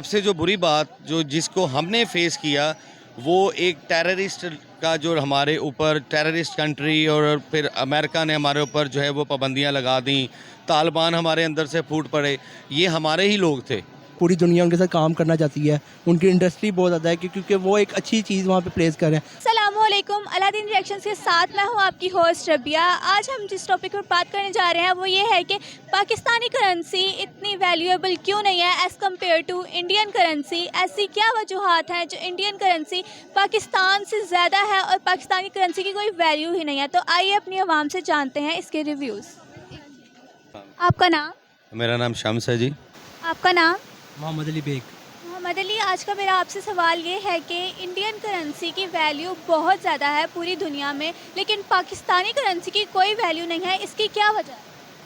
सबसे जो बुरी बात जो जिसको हमने फेस किया वो एक टेररिस्ट का जो हमारे ऊपर टेररिस्ट कंट्री और फिर अमेरिका ने हमारे ऊपर जो है वो पाबंदियां लगा दी, तालिबान हमारे अंदर से फूट पड़े, ये हमारे ही लोग थे। पूरी दुनिया उनके साथ काम करना चाहती है, उनकी इंडस्ट्री बहुत ज़्यादा है क्योंकि वो एक अच्छी चीज़ वहाँ पे प्लेस कर रहे हैं। अस्सलामुअलैकुम, अलादीन रिएक्शंस के साथ मैं हूं आपकी होस्ट रबिया। आज हम जिस टॉपिक पर बात करने जा रहे हैं वो ये है कि पाकिस्तानी करेंसी इतनी वैल्यूएबल क्यों नहीं है as compare to Indian currency. ऐसी क्या वजूहात हैं जो इंडियन करेंसी पाकिस्तान से ज़्यादा है और पाकिस्तानी करेंसी की कोई वैल्यू ही नहीं है। तो आइए अपनी आवाम से जानते हैं इसके रिव्यूज़। आपका नाम? मेरा नाम शम्स है जी। आपका नाम? मोहम्मद अली बेग। मोहम्मद अली, आज का मेरा आपसे सवाल ये है कि इंडियन करेंसी की वैल्यू बहुत ज़्यादा है पूरी दुनिया में, लेकिन पाकिस्तानी करेंसी की कोई वैल्यू नहीं है, इसकी क्या वजह है?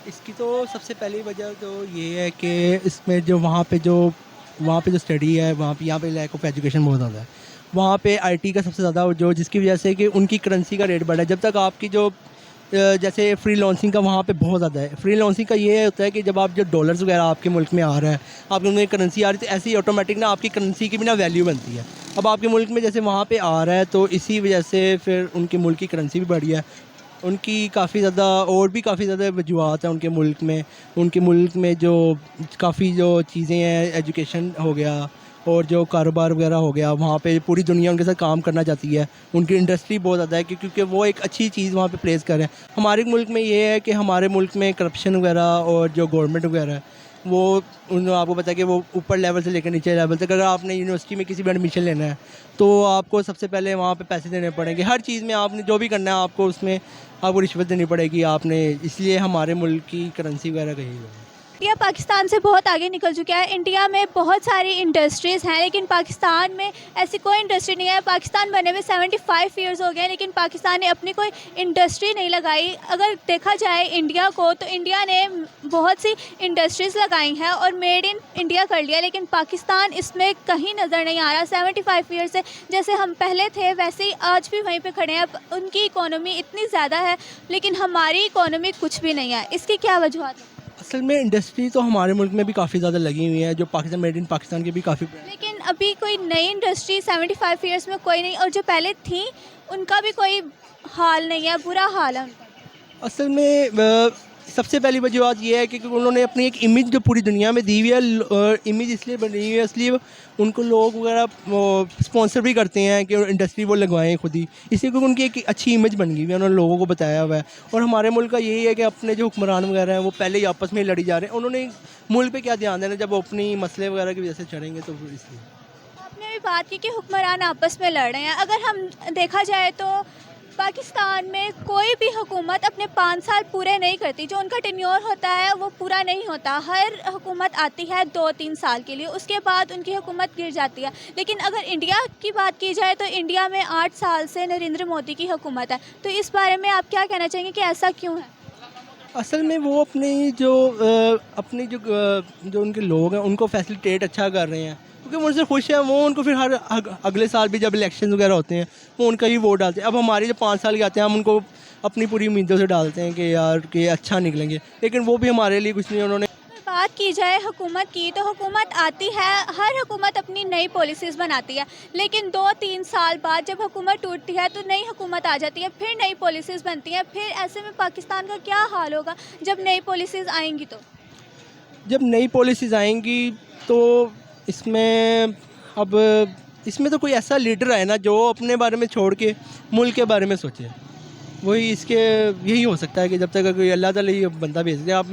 इसकी तो सबसे पहली वजह तो ये है कि इसमें जो वहाँ पे जो स्टडी है वहाँ पे यहाँ पे लैक ऑफ एजुकेशन बहुत ज़्यादा है। वहाँ पे आईटी का सबसे ज़्यादा जो जिसकी वजह से कि उनकी करेंसी का रेट बढ़ा है। जब तक आपकी जो जैसे फ्री लॉन्सिंग का वहाँ पे बहुत ज़्यादा है। फ्री लॉन्सिंग का ये होता है कि जब आप जो डॉलर्स वगैरह आपके मुल्क में आ रहा है, आपके मुल्क में करेंसी आ रही है, तो ऐसे ही ऑटोमेटिक ना आपकी करेंसी की भी ना वैल्यू बनती है। अब आपके मुल्क में जैसे वहाँ पे आ रहा है तो इसी वजह से फिर उनके मुल्क की करेंसी भी बढ़ी है। उनकी काफ़ी ज़्यादा और भी काफ़ी ज़्यादा वजूहत हैं उनके मुल्क में जो काफ़ी जो चीज़ें हैं, एजुकेशन हो गया और जो कारोबार वगैरह हो गया, वहाँ पे पूरी दुनिया उनके साथ काम करना चाहती है। उनकी इंडस्ट्री बहुत ज़्यादा है क्योंकि वो एक अच्छी चीज़ वहाँ पे प्लेस कर रहे हैं। हमारे मुल्क में ये है कि हमारे मुल्क में करप्शन वगैरह और जो गवर्नमेंट वगैरह है वो आपको पता है कि वो ऊपर लेवल से लेकर नीचे लेवल तक, अगर आपने यूनिवर्सिटी में किसी भी एडमिशन लेना है तो आपको सबसे पहले वहाँ पे पैसे देने पड़ेंगे। हर चीज़ में आपने जो भी करना है आपको उसमें आपको रिश्वत देनी पड़ेगी आपने, इसलिए हमारे मुल्क की करेंसी वगैरह कही है। इंडिया पाकिस्तान से बहुत आगे निकल चुका है। इंडिया में बहुत सारी इंडस्ट्रीज़ हैं लेकिन पाकिस्तान में ऐसी कोई इंडस्ट्री नहीं है। पाकिस्तान बने में 75 ईयर्स हो गए लेकिन पाकिस्तान ने अपनी कोई इंडस्ट्री नहीं लगाई। अगर देखा जाए इंडिया को तो इंडिया ने बहुत सी इंडस्ट्रीज़ लगाई हैं और मेड इन इंडिया कर लिया, लेकिन पाकिस्तान इसमें कहीं नज़र नहीं आ रहा। 75 ईयर्स से जैसे हम पहले थे वैसे ही आज भी वहीं पर खड़े हैं। अब उनकी इकोनॉमी इतनी ज़्यादा है लेकिन हमारी इकोनॉमी कुछ भी नहीं है, इसकी क्या वजूहत है? असल में इंडस्ट्री तो हमारे मुल्क में भी काफ़ी ज़्यादा लगी हुई है, जो पाकिस्तान मेड इन पाकिस्तान की भी काफ़ी, लेकिन अभी कोई नई इंडस्ट्री 75 ईयर्स में कोई नहीं, और जो पहले थी उनका भी कोई हाल नहीं है, बुरा हाल है उनका। असल में सबसे पहली वजह ये है कि उन्होंने अपनी एक इमेज जो पूरी दुनिया में दी हुई है, इमेज इसलिए बनी हुई है, इसलिए उनको लोग वगैरह स्पॉन्सर भी करते हैं कि इंडस्ट्री वो लगवाएं खुद ही, इसलिए क्योंकि उनकी एक अच्छी इमेज बन गई है, उन्होंने लोगों को बताया हुआ है। और हमारे मुल्क का यही है कि अपने जो हुक्मरान वगैरह हैं वो पहले ही आपस में लड़ी जा रहे हैं। उन्होंने मुल्क पे क्या ध्यान देना जब वो अपनी मसले वगैरह की वजह से चढ़ेंगे, तो इसलिए। आपने भी बात की कि हुक्मरान आपस में लड़ रहे हैं। अगर हम देखा जाए तो पाकिस्तान में कोई भी हुकूमत अपने 5 साल पूरे नहीं करती। जो उनका टेन्योर होता है वो पूरा नहीं होता। हर हुकूमत आती है 2-3 साल के लिए, उसके बाद उनकी हुकूमत गिर जाती है। लेकिन अगर इंडिया की बात की जाए तो इंडिया में 8 साल से नरेंद्र मोदी की हुकूमत है। तो इस बारे में आप क्या कहना चाहेंगे कि ऐसा क्यों है? असल में वो जो उनके लोग हैं उनको फैसिलिटेट अच्छा कर रहे हैं क्योंकि वो उनसे खुश हैं। वो उनको फिर हर अगले साल भी जब इलेक्शन वगैरह होते हैं वो उनका ही वोट डालते हैं। अब हमारे जो 5 साल के आते हैं हम उनको अपनी पूरी उम्मीदों से डालते हैं कि यार कि अच्छा निकलेंगे, लेकिन वो भी हमारे लिए कुछ नहीं। उन्होंने बात की जाए हुकूमत की तो हुकूमत आती है, हर हुकूमत अपनी नई पॉलिसीज़ बनाती है, लेकिन 2-3 साल बाद जब हुकूमत टूटती है तो नई हुकूमत आ जाती है, फिर नई पॉलिसीज़ बनती हैं। फिर ऐसे में पाकिस्तान का क्या हाल होगा जब नई पॉलिसीज़ आएंगी? तो जब नई पॉलिसीज़ आएंगी तो इसमें तो कोई ऐसा लीडर आए ना जो अपने बारे में छोड़ के मुल्क के बारे में सोचे। यही हो सकता है कि जब तक कोई अल्लाह ताला ही बंदा भेज दे। आप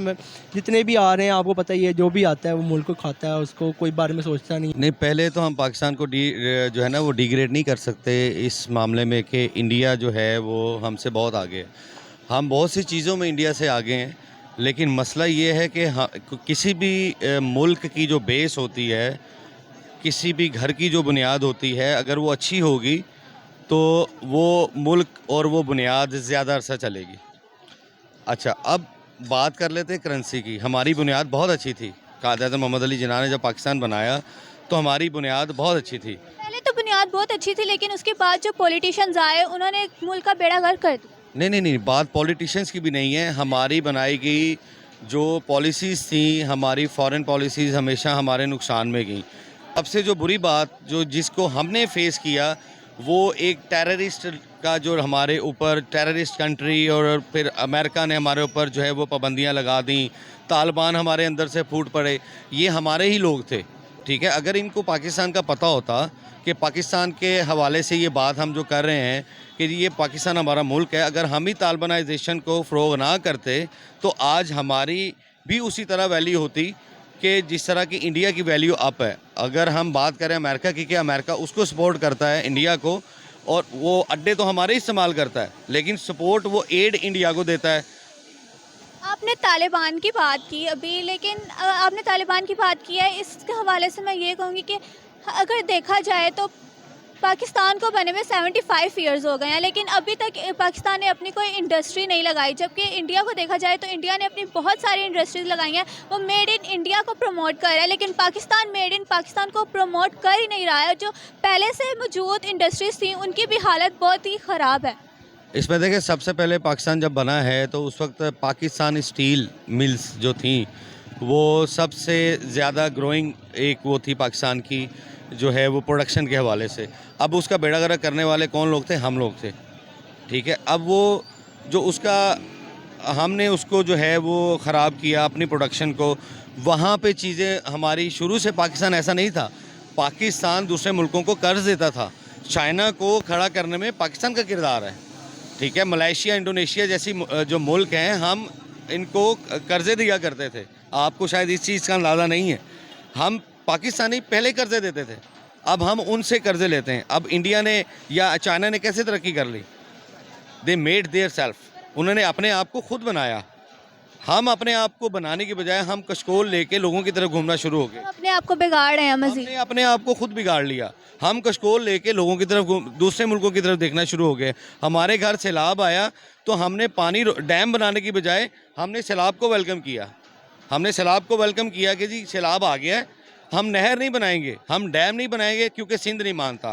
जितने भी आ रहे हैं आपको पता ही है, जो भी आता है वो मुल्क को खाता है, उसको कोई बारे में सोचता नहीं। पहले तो हम पाकिस्तान को जो है ना वो डिग्रेड नहीं कर सकते इस मामले में कि इंडिया जो है वो हमसे बहुत आगे है। हम बहुत सी चीज़ों में इंडिया से आगे हैं, लेकिन मसला ये है कि किसी भी मुल्क की जो बेस होती है, किसी भी घर की जो बुनियाद होती है, अगर वो अच्छी होगी तो वो मुल्क और वो बुनियाद ज़्यादा अरसा चलेगी। अच्छा, अब बात कर लेते हैं करेंसी की। हमारी बुनियाद बहुत अच्छी थी। क़ायद मोहम्मद अली जिन्ना ने जब पाकिस्तान बनाया तो हमारी बुनियाद बहुत अच्छी थी। पहले तो बुनियाद बहुत अच्छी थी लेकिन उसके बाद जो पॉलिटिशियंस आए उन्होंने मुल्क का बेड़ा गर्क कर दिया। नहीं, बात पॉलिटिशियंस की भी नहीं है। हमारी बनाई गई जो पॉलिसीज़ थी, हमारी फॉरेन पॉलिसीज़ हमेशा हमारे नुकसान में गई। सबसे जो बुरी बात जो जिसको हमने फेस किया वो एक टेररिस्ट का जो हमारे ऊपर टेररिस्ट कंट्री और फिर अमेरिका ने हमारे ऊपर जो है वो पाबंदियां लगा दी, तालिबान हमारे अंदर से फूट पड़े, ये हमारे ही लोग थे। ठीक है, अगर इनको पाकिस्तान का पता होता कि पाकिस्तान के हवाले से ये बात हम जो कर रहे हैं कि ये पाकिस्तान हमारा मुल्क है, अगर हम ही तालिबानाइजेशन को फ़रोग़ ना करते तो आज हमारी भी उसी तरह वैल्यू होती कि जिस तरह की इंडिया की वैल्यू अप है। अगर हम बात करें अमेरिका की, कि अमेरिका उसको सपोर्ट करता है इंडिया को, और वो अड्डे तो हमारे ही इस्तेमाल करता है, लेकिन सपोर्ट वो एड इंडिया को देता है। आपने तालिबान की बात की अभी, लेकिन आपने तालिबान की बात की है, इसके हवाले से मैं ये कहूँगी कि अगर देखा जाए तो पाकिस्तान को बने में 75 ईयर्स हो गए हैं, लेकिन अभी तक पाकिस्तान ने अपनी कोई इंडस्ट्री नहीं लगाई। जबकि इंडिया को देखा जाए तो इंडिया ने अपनी बहुत सारी इंडस्ट्रीज लगाई हैं, वो मेड इन इंडिया को प्रमोट कर रहा है, लेकिन पाकिस्तान मेड इन पाकिस्तान को प्रमोट कर ही नहीं रहा है। जो पहले से मौजूद इंडस्ट्रीज थी उनकी भी हालत बहुत ही ख़राब है। इसमें देखिए, सबसे पहले पाकिस्तान जब बना है तो उस वक्त पाकिस्तान स्टील मिल्स जो थी वो सबसे ज़्यादा ग्रोइंग एक वो थी पाकिस्तान की, जो है वो प्रोडक्शन के हवाले से। अब उसका बेड़ा गर्क करने वाले कौन लोग थे? हम लोग थे। ठीक है, अब वो जो उसका हमने उसको जो है वो ख़राब किया अपनी प्रोडक्शन को। वहाँ पे चीज़ें हमारी शुरू से, पाकिस्तान ऐसा नहीं था, पाकिस्तान दूसरे मुल्कों को कर्ज देता था। चाइना को खड़ा करने में पाकिस्तान का किरदार है। ठीक है, मलेशिया, इंडोनेशिया जैसी जो मुल्क हैं, हम इनको कर्ज़े दिया करते थे। आपको शायद इस चीज़ का अंदाज़ा नहीं है, हम पाकिस्तानी पहले कर्ज़े देते थे, अब हम उनसे कर्ज़े लेते हैं। अब इंडिया ने या चाइना ने कैसे तरक्की कर ली? दे मेड देयर सेल्फ, उन्होंने अपने आप को खुद बनाया। हम अपने आप को बनाने की बजाय हम कशकोल लेके लोगों की तरफ घूमना शुरू हो गए। हम अपने आप को बिगाड़ रहे हैं मज़ीद। हमने अपने आप को खुद बिगाड़ लिया। हम कशकोल लेके लोगों की तरफ दूसरे मुल्कों की तरफ देखना शुरू हो गए। हमारे घर सैलाब आया तो हमने पानी डैम बनाने की बजाय हमने सैलाब को वेलकम किया। हमने सैलाब को वेलकम किया कि जी सैलाब आ गया है, हम नहर नहीं बनाएंगे, हम डैम नहीं बनाएंगे, क्योंकि सिंध नहीं मानता,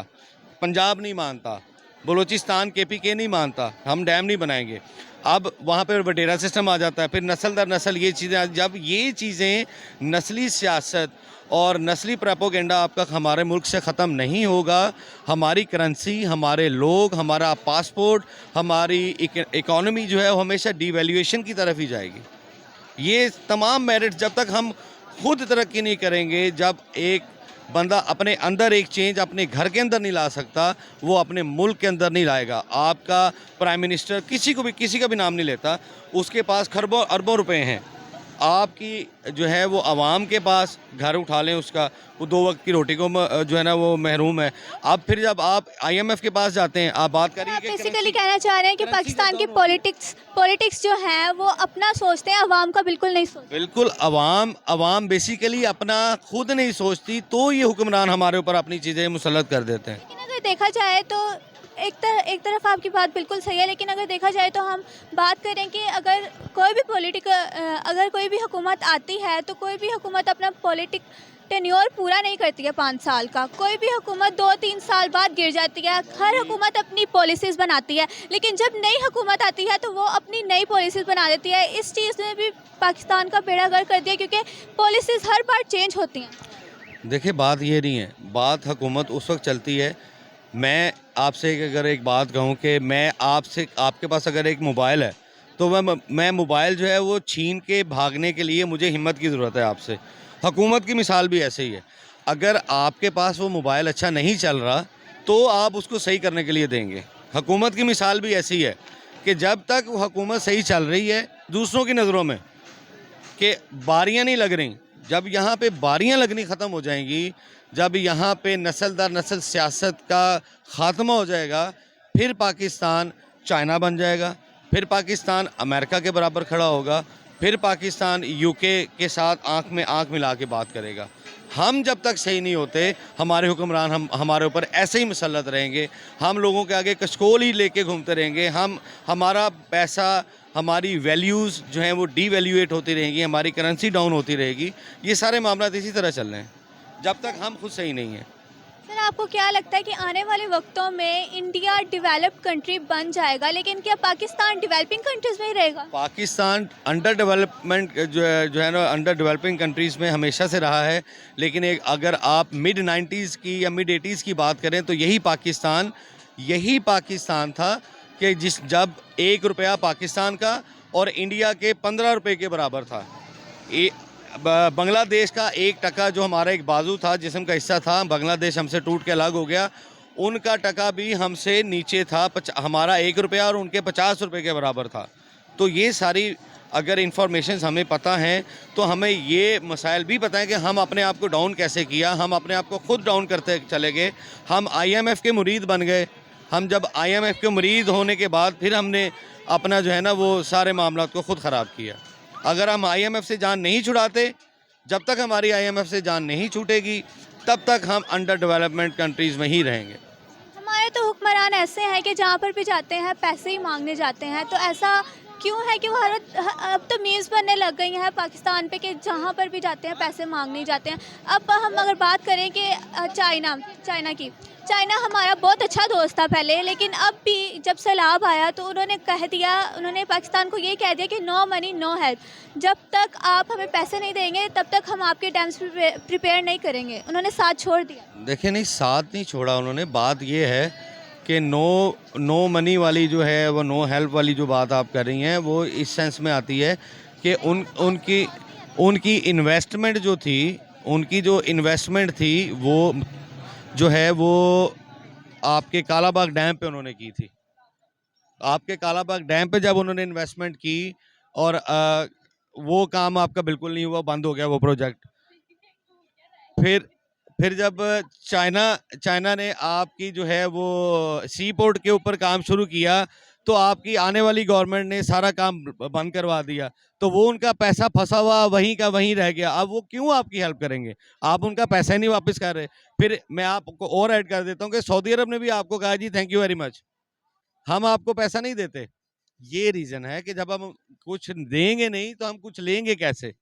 पंजाब नहीं मानता, बलूचिस्तान KPK नहीं मानता, हम डैम नहीं बनाएंगे। अब वहाँ पर वडेरा सिस्टम आ जाता है, फिर नस्ल दर नस्ल ये चीज़ें, जब ये चीज़ें नस्ली सियासत और नस्ली प्रोपेगेंडा आपका हमारे मुल्क से ख़त्म नहीं होगा, हमारी करेंसी, हमारे लोग, हमारा पासपोर्ट, हमारी इकॉनमी जो है वो हमेशा डिवैल्यूएशन की तरफ ही जाएगी। ये तमाम मेरिट जब तक हम खुद तरक्की नहीं करेंगे, जब एक बंदा अपने अंदर एक चेंज अपने घर के अंदर नहीं ला सकता, वो अपने मुल्क के अंदर नहीं लाएगा। आपका प्राइम मिनिस्टर किसी का भी नाम नहीं लेता, उसके पास खरबों अरबों रुपए हैं। आपकी जो है वो आवाम के पास घर उठा लें उसका, वो 2 वक्त की रोटी को जो है ना वो महरूम है। अब फिर जब आप IMF के पास जाते हैं, आप बात करिए आप कि बेसिकली कहना चाह रहे हैं कि पाकिस्तान की पॉलिटिक्स जो है वो अपना सोचते हैं, अवाम का बिल्कुल नहीं सोचते। बिल्कुल, अवाम बेसिकली अपना खुद नहीं सोचती, तो ये हुक्मरान हमारे ऊपर अपनी चीज़ें मुसल्लत कर देते हैं। लेकिन अगर देखा जाए तो एक तरफ आपकी बात बिल्कुल सही है, लेकिन अगर देखा जाए तो हम बात करें कि अगर कोई भी हुकूमत आती है तो कोई भी हुकूमत अपना पॉलिटिक टेन्योर पूरा नहीं करती है 5 साल का। कोई भी हुकूमत 2-3 साल बाद गिर जाती है। हर हुकूमत अपनी पॉलिसीज़ बनाती है, लेकिन जब नई हुकूमत आती है तो वो अपनी नई पॉलिसीज़ बना देती है। इस चीज़ ने भी पाकिस्तान का बेड़ा गर्क कर दिया, क्योंकि पॉलिसीज़ हर बार चेंज होती हैं। देखिए, बात ये नहीं है, बात हुकूमत उस वक्त चलती है। मैं आपसे अगर एक बात कहूँ कि मैं आपके पास अगर एक मोबाइल है तो मैं मोबाइल जो है वो छीन के भागने के लिए मुझे हिम्मत की ज़रूरत है आपसे। हुकूमत की मिसाल भी ऐसे ही है। अगर आपके पास वो मोबाइल अच्छा नहीं चल रहा तो आप उसको सही करने के लिए देंगे। हुकूमत की मिसाल भी ऐसी है कि जब तक वो हुकूमत सही चल रही है दूसरों की नज़रों में कि बारियां नहीं लग रही, जब यहाँ पे बारियां लगनी ख़त्म हो जाएंगी, जब यहाँ पे नस्ल दर नस्ल सियासत का ख़ात्मा हो जाएगा, फिर पाकिस्तान चाइना बन जाएगा, फिर पाकिस्तान अमेरिका के बराबर खड़ा होगा, फिर पाकिस्तान UK के साथ आँख में आँख मिला के बात करेगा। हम जब तक सही नहीं होते, हमारे हुक्मरान हमारे ऊपर ऐसे ही मुसल्लत रहेंगे, हम लोगों के आगे कशकोल ही लेके घूमते रहेंगे, हमारा पैसा, हमारी वैल्यूज़ जो हैं वो डीवैल्यूएट होती रहेंगी, हमारी करेंसी डाउन होती रहेगी। ये सारे मामला इसी तरह चल रहे हैं जब तक हम खुद सही नहीं हैं। सर आपको क्या लगता है कि आने वाले वक्तों में इंडिया डेवलप्ड कंट्री बन जाएगा, लेकिन क्या पाकिस्तान डेवलपिंग कंट्रीज में ही रहेगा? पाकिस्तान अंडर डेवलपमेंट जो है ना अंडर डेवलपिंग कंट्रीज़ में हमेशा से रहा है, लेकिन एक अगर आप मिड 90s की या मिड 80s की बात करें तो यही पाकिस्तान था कि जब 1 रुपया पाकिस्तान का और इंडिया के 15 रुपये के बराबर था। बांग्लादेश का 1 टका जो हमारा एक बाजू था, जिस्म का हिस्सा था, बांग्लादेश हमसे टूट के अलग हो गया, उनका टका भी हमसे नीचे था, हमारा 1 रुपया और उनके 50 रुपये के बराबर था। तो ये सारी अगर इंफॉर्मेशन हमें पता हैं तो हमें ये मसाइल भी पता है कि हम अपने आप को डाउन कैसे किया, हम अपने आप को खुद डाउन करते चले गए, हम IMF के मुरीद बन गए। हम जब IMF के मुरीद होने के बाद फिर हमने अपना जो है ना वो सारे मामला को खुद ख़राब किया। अगर हम IMF से जान नहीं छुड़ाते, जब तक हमारी IMF से जान नहीं छूटेगी तब तक हम अंडर डेवलपमेंट कंट्रीज़ में ही रहेंगे। हमारे तो हुक्मरान ऐसे हैं कि जहाँ पर भी जाते हैं पैसे ही मांगने जाते हैं, तो ऐसा क्यों है कि भारत अब तो मीम्स बनने लग गई हैं पाकिस्तान पे कि जहाँ पर भी जाते हैं पैसे मांगने ही जाते हैं। अब हम अगर बात करें कि चाइना हमारा बहुत अच्छा दोस्त था पहले, लेकिन अब भी जब सैलाब आया तो उन्होंने पाकिस्तान को ये कह दिया कि नो मनी नो हेल्प, जब तक आप हमें पैसे नहीं देंगे तब तक हम आपके डैम्स प्रिपेयर नहीं करेंगे। उन्होंने साथ छोड़ दिया। देखिए, नहीं साथ नहीं छोड़ा उन्होंने। बात ये है कि नो मनी वाली जो है वो नो हेल्प वाली जो बात आप कर रही हैं वो इस सेंस में आती है कि उनकी इन्वेस्टमेंट थी वो जो है वो आपके कालाबाग डैम पे उन्होंने की थी। आपके कालाबाग डैम पे जब उन्होंने इन्वेस्टमेंट की और वो काम आपका बिल्कुल नहीं हुआ, बंद हो गया वो प्रोजेक्ट। फिर जब चाइना ने आपकी जो है वो सी पोर्ट के ऊपर काम शुरू किया तो आपकी आने वाली गवर्नमेंट ने सारा काम बंद करवा दिया, तो वो उनका पैसा फंसा हुआ वहीं का वहीं रह गया। अब वो क्यों आपकी हेल्प करेंगे? आप उनका पैसा ही नहीं वापस कर रहे। फिर मैं आपको और ऐड कर देता हूँ कि सऊदी अरब ने भी आपको कहा जी थैंक यू वेरी मच, हम आपको पैसा नहीं देते। ये रीज़न है कि जब हम कुछ देंगे नहीं तो हम कुछ लेंगे कैसे।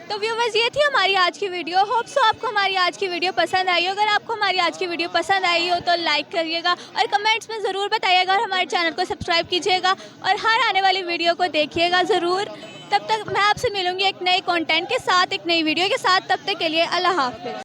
तो व्यूवर्स, ये थी हमारी आज की वीडियो। होप सो आपको हमारी आज की वीडियो पसंद आई हो। अगर आपको हमारी आज की वीडियो पसंद आई हो तो लाइक करिएगा और कमेंट्स में ज़रूर बताइएगा और हमारे चैनल को सब्सक्राइब कीजिएगा और हर आने वाली वीडियो को देखिएगा ज़रूर। तब तक मैं आपसे मिलूँगी एक नए कंटेंट के साथ, एक नई वीडियो के साथ। तब तक के लिए अल्लाह हाफ़िज़।